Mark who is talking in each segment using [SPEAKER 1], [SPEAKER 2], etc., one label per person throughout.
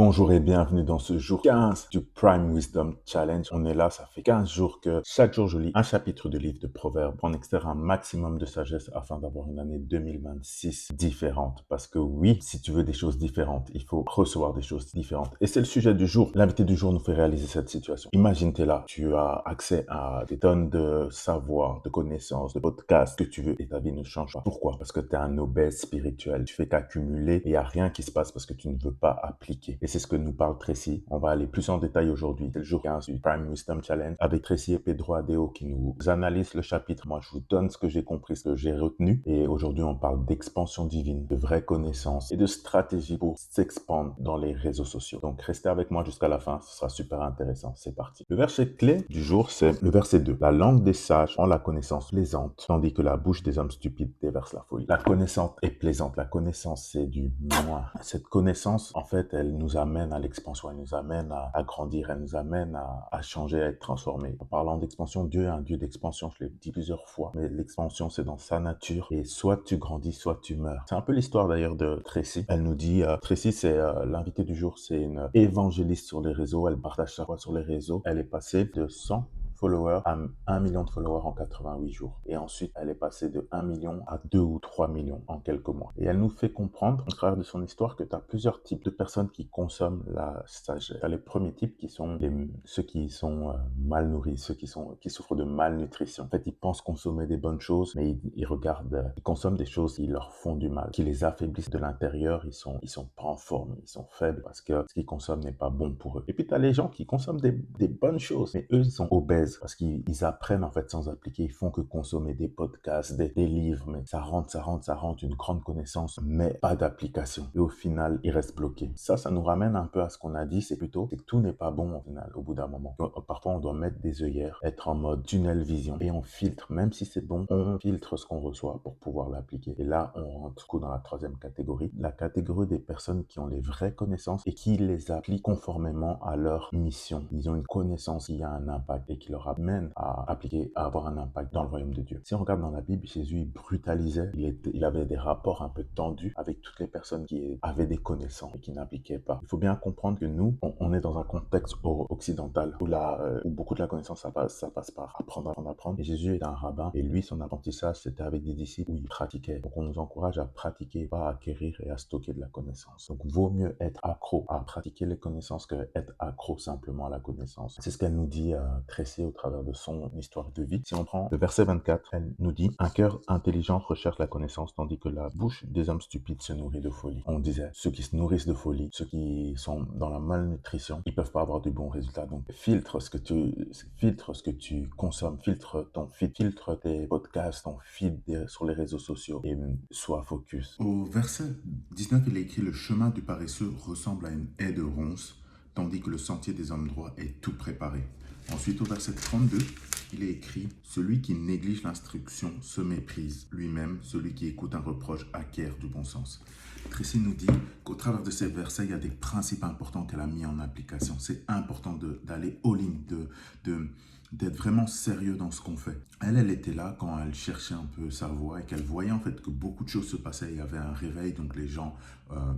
[SPEAKER 1] Bonjour et bienvenue dans ce jour 15 du Prime Wisdom Challenge. On est là, ça fait 15 jours que chaque jour je lis un chapitre de livre de Proverbes pour en extraire un maximum de sagesse afin d'avoir une année 2026 différente. Parce que oui, si tu veux des choses différentes, il faut recevoir des choses différentes. Et c'est le sujet du jour. L'invité du jour nous fait réaliser cette situation. Imagine, t'es là, tu as accès à des tonnes de savoir, de connaissances, de podcasts que tu veux et ta vie ne change pas. Pourquoi? Parce que tu es un obèse spirituel. Tu fais qu'accumuler et il n'y a rien qui se passe parce que tu ne veux pas appliquer. Et c'est ce que nous parle Tracy. On va aller plus en détail aujourd'hui. C'est le jour 15 du Prime Wisdom Challenge avec Tracy et Pedro Adeo qui nous analysent le chapitre. Moi, je vous donne ce que j'ai compris, ce que j'ai retenu. Et aujourd'hui, on parle d'expansion divine, de vraies connaissances et de stratégies pour s'expandre dans les réseaux sociaux. Donc, restez avec moi jusqu'à la fin. Ce sera super intéressant. C'est parti. Le verset clé du jour, c'est le verset 2. La langue des sages rend la connaissance plaisante, tandis que la bouche des hommes stupides déverse la folie. La connaissance est plaisante. La connaissance, c'est du moi. Cette connaissance, en fait, elle nous amène à l'expansion, elle nous amène à grandir, elle nous amène à changer, à être transformé. En parlant d'expansion, Dieu est un Dieu d'expansion, je l'ai dit plusieurs fois, mais l'expansion, c'est dans sa nature, et soit tu grandis, soit tu meurs. C'est un peu l'histoire d'ailleurs de Tracy. Elle nous dit, Tracy, c'est l'invité du jour, c'est une évangéliste sur les réseaux, elle partage sa foi sur les réseaux, elle est passée de 100 followers à 1 million de followers en 88 jours. Et ensuite, elle est passée de 1 million à 2 ou 3 millions en quelques mois. Et elle nous fait comprendre, au travers de son histoire, que tu as plusieurs types de personnes qui consomment la sagesse. Tu as les premiers types qui sont ceux qui sont mal nourris, ceux qui souffrent de malnutrition. En fait, ils pensent consommer des bonnes choses, mais ils regardent, ils consomment des choses qui leur font du mal, qui les affaiblissent de l'intérieur. Ils sont pas en forme, ils sont faibles parce que ce qu'ils consomment n'est pas bon pour eux. Et puis, tu as les gens qui consomment des bonnes choses, mais eux, ils sont obèses parce qu'ils apprennent en fait sans appliquer. Ils font que consommer des podcasts, des livres, mais ça rentre une grande connaissance, mais pas d'application. Et au final, ils restent bloqués. Ça nous ramène un peu à ce qu'on a dit, c'est que tout n'est pas bon au final, au bout d'un moment. Donc, parfois, on doit mettre des œillères, être en mode tunnel vision, et on filtre, même si c'est bon, on filtre ce qu'on reçoit pour pouvoir l'appliquer. Et là, on rentre dans la troisième catégorie, la catégorie des personnes qui ont les vraies connaissances et qui les appliquent conformément à leur mission. Ils ont une connaissance qui a un impact et qui leur amène à appliquer, à avoir un impact dans le royaume de Dieu. Si on regarde dans la Bible, Jésus, il brutalisait, il avait des rapports un peu tendus avec toutes les personnes qui avaient des connaissances et qui n'appliquaient pas. Il faut bien comprendre que nous, on est dans un contexte occidental où beaucoup de la connaissance, ça passe par apprendre. Et Jésus est un rabbin et lui, son apprentissage, c'était avec des disciples où il pratiquait. Donc, on nous encourage à pratiquer, pas à acquérir et à stocker de la connaissance. Donc, vaut mieux être accro à pratiquer les connaissances que être accro simplement à la connaissance. C'est ce qu'elle nous dit Tracy au travers de son histoire de vie. Si on prend le verset 24, elle nous dit « Un cœur intelligent recherche la connaissance, tandis que la bouche des hommes stupides se nourrit de folie. » On disait, ceux qui se nourrissent de folie, ceux qui sont dans la malnutrition, ils peuvent pas avoir de bons résultats. Donc, filtre ce que tu consommes, filtre ton feed, filtre tes podcasts, ton feed sur les réseaux sociaux et sois focus.
[SPEAKER 2] Au verset 19, il est écrit « Le chemin du paresseux ressemble à une haie de ronces, tandis que le sentier des hommes droits est tout préparé. » Ensuite, au verset 32, il est écrit « Celui qui néglige l'instruction se méprise lui-même, celui qui écoute un reproche acquiert du bon sens. » Tracy nous dit qu'au travers de ces versets, il y a des principes importants qu'elle a mis en application. C'est important d'aller all-in, d'être vraiment sérieux dans ce qu'on fait. Elle était là quand elle cherchait un peu sa voie et qu'elle voyait en fait que beaucoup de choses se passaient. Il y avait un réveil, donc les gens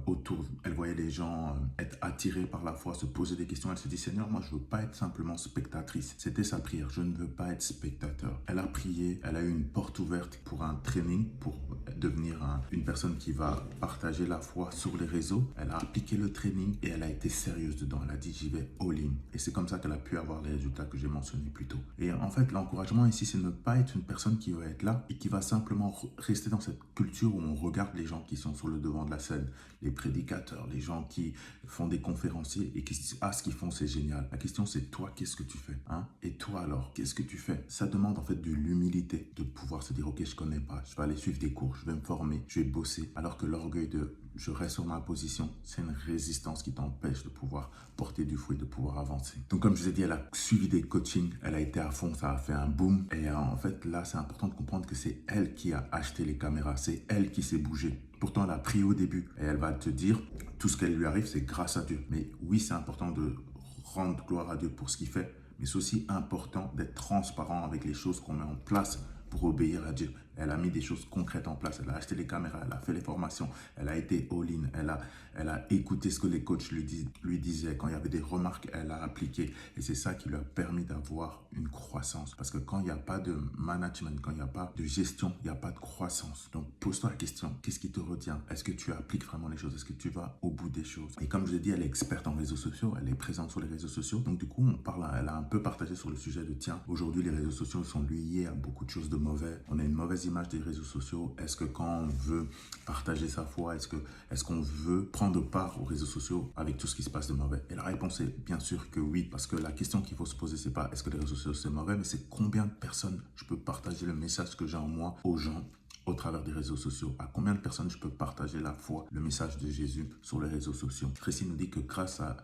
[SPEAKER 2] autour, elle voyait les gens être attirés par la foi, se poser des questions. Elle se dit, Seigneur, moi je veux pas être simplement spectatrice. C'était sa prière, je ne veux pas être spectateur. Elle a prié, elle a eu une porte ouverte pour un training, pour devenir une personne qui va partager la foi sur les réseaux. Elle a appliqué le training et elle a été sérieuse dedans. Elle a dit, j'y vais all-in. Et c'est comme ça qu'elle a pu avoir les résultats que j'ai mentionnés plus tôt. Et en fait, l'encouragement ici, c'est ne pas être une personne qui va être là et qui va simplement rester dans cette culture où on regarde les gens qui sont sur le devant de la scène, les prédicateurs, les gens qui font des conférenciers et qui se disent « Ah, ce qu'ils font, c'est génial ». La question, c'est toi, qu'est-ce que tu fais, hein? Et toi alors, qu'est-ce que tu fais? Ça demande en fait de l'humilité, de pouvoir se dire « Ok, je connais pas, je vais aller suivre des cours, je vais me former, je vais bosser ». Alors que l'orgueil de « je reste sur ma position », c'est une résistance qui t'empêche de pouvoir porter du fruit, de pouvoir avancer. Donc comme je vous ai dit, elle a suivi des coachings, elle a été à fond, ça a fait un boom. Et en fait, là, c'est important de comprendre que c'est elle qui a acheté les caméras, c'est elle qui s'est bougée. Pourtant, elle a prié au début et elle va te dire, tout ce qu'elle lui arrive, c'est grâce à Dieu. Mais oui, c'est important de rendre gloire à Dieu pour ce qu'il fait, mais c'est aussi important d'être transparent avec les choses qu'on met en place pour obéir à Dieu. Elle a mis des choses concrètes en place. Elle a acheté les caméras, elle a fait les formations, elle a été all-in, elle a écouté ce que les coachs lui disaient. Quand il y avait des remarques, elle a appliqué. Et c'est ça qui lui a permis d'avoir une croissance. Parce que quand il n'y a pas de management, quand il n'y a pas de gestion, il n'y a pas de croissance. Donc pose-toi la question, qu'est-ce qui te retient? Est-ce que tu appliques vraiment les choses? Est-ce que tu vas au bout des choses? Et comme je l'ai dit, elle est experte en réseaux sociaux, elle est présente sur les réseaux sociaux. Donc du coup, elle a un peu partagé sur le sujet de tiens, aujourd'hui les réseaux sociaux sont liés à beaucoup de choses de mauvais. On a une mauvaise image des réseaux sociaux. Est-ce que quand on veut partager sa foi, est-ce qu'on veut prendre part aux réseaux sociaux avec tout ce qui se passe de mauvais? Et la réponse est bien sûr que oui, parce que la question qu'il faut se poser, c'est pas est-ce que les réseaux sociaux c'est mauvais, mais c'est combien de personnes je peux partager le message que j'ai en moi aux gens au travers des réseaux sociaux. À combien de personnes je peux partager la foi, le message de Jésus sur les réseaux sociaux? Tracy nous dit que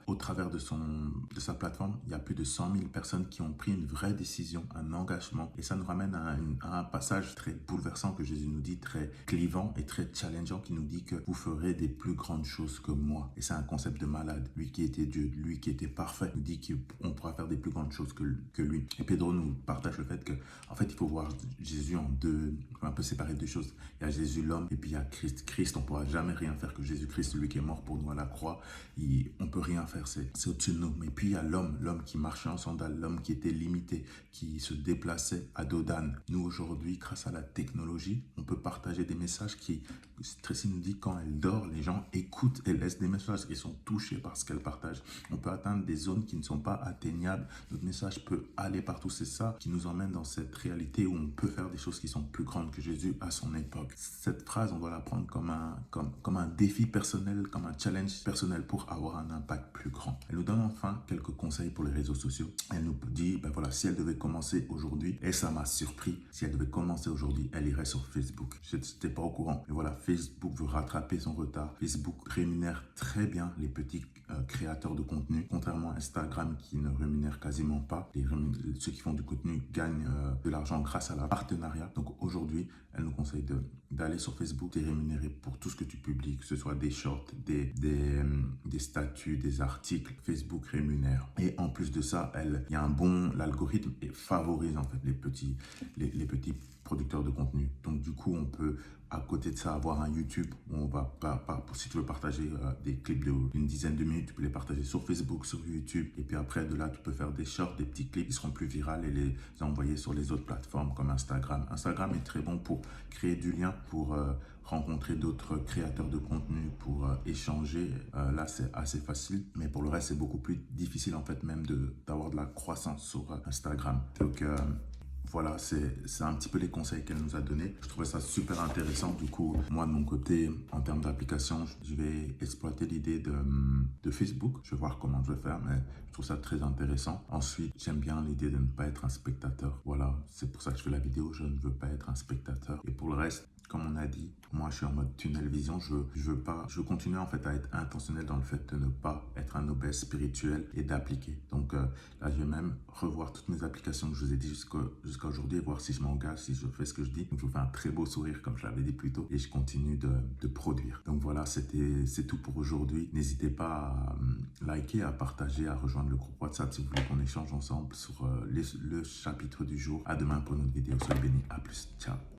[SPEAKER 2] au travers de sa plateforme, il y a plus de 100 000 personnes qui ont pris une vraie décision, un engagement. Et ça nous ramène à un passage très bouleversant que Jésus nous dit, très clivant et très challengeant, qui nous dit que vous ferez des plus grandes choses que moi. Et c'est un concept de malade. Lui qui était Dieu, lui qui était parfait, nous dit qu'on pourra faire des plus grandes choses que lui. Et Pedro nous partage le fait que, en fait, il faut voir Jésus en deux, un peu séparé de choses. Il y a Jésus l'homme et puis il y a Christ. Christ, on ne pourra jamais rien faire que Jésus-Christ, celui qui est mort pour nous à la croix. On ne peut rien faire, c'est au-dessus de nous. Mais puis il y a l'homme qui marchait en sandales, l'homme qui était limité, qui se déplaçait à dos d'âne. Nous aujourd'hui, grâce à la technologie, on peut partager des messages qui, Tracy nous dit, quand elle dort, les gens écoutent et laissent des messages qui sont touchés par ce qu'elle partage. On peut atteindre des zones qui ne sont pas atteignables. Notre message peut aller partout. C'est ça qui nous emmène dans cette réalité où on peut faire des choses qui sont plus grandes que Jésus à son époque. Cette phrase, on doit la prendre comme un défi personnel, comme un challenge personnel pour avoir un impact plus grand. Elle nous donne enfin quelques conseils pour les réseaux sociaux. Elle nous dit, ben voilà, si elle devait commencer aujourd'hui, et ça m'a surpris, si elle devait commencer aujourd'hui, elle irait sur Facebook. Je n'étais pas au courant. Mais voilà, Facebook veut rattraper son retard. Facebook rémunère très bien les petits créateurs de contenu, contrairement à Instagram qui ne rémunère quasiment pas. Ceux qui font du contenu gagnent de l'argent grâce à la partenariat. Donc aujourd'hui, elle nous conseille d'aller sur Facebook, t'es rémunéré pour tout ce que tu publies, que ce soit des shorts, des statuts, des articles. Facebook rémunère. Et en plus de ça, l'algorithme favorise en fait les petits producteurs de contenu. Donc du coup, on peut à côté de ça avoir un YouTube où on va si tu veux partager des clips d'une dizaine de minutes, tu peux les partager sur Facebook, sur YouTube, et puis après de là tu peux faire des shorts, des petits clips qui seront plus virales et les envoyer sur les autres plateformes comme Instagram. Instagram est très bon pour créer du lien, pour rencontrer d'autres créateurs de contenu, pour échanger. Là c'est assez facile, mais pour le reste c'est beaucoup plus difficile en fait même d'avoir de la croissance sur Instagram. Donc voilà, c'est un petit peu les conseils qu'elle nous a donnés. Je trouvais ça super intéressant. Du coup, moi, de mon côté, en termes d'application, je vais exploiter l'idée de Facebook. Je vais voir comment je vais faire, mais je trouve ça très intéressant. Ensuite, j'aime bien l'idée de ne pas être un spectateur. Voilà, c'est pour ça que je fais la vidéo. Je ne veux pas être un spectateur. Et pour le reste, comme on a dit, moi je suis en mode tunnel vision, je veux continuer en fait à être intentionnel dans le fait de ne pas être un obèse spirituel et d'appliquer. Donc là je vais même revoir toutes mes applications que je vous ai dit jusqu'à aujourd'hui et voir si je m'engage, si je fais ce que je dis. Donc je vous fais un très beau sourire comme je l'avais dit plus tôt et je continue de produire. Donc voilà, c'est tout pour aujourd'hui. N'hésitez pas à liker, à partager, à rejoindre le groupe WhatsApp si vous voulez qu'on échange ensemble sur le chapitre du jour. À demain pour une autre vidéo. Soyez bénis, à plus, ciao.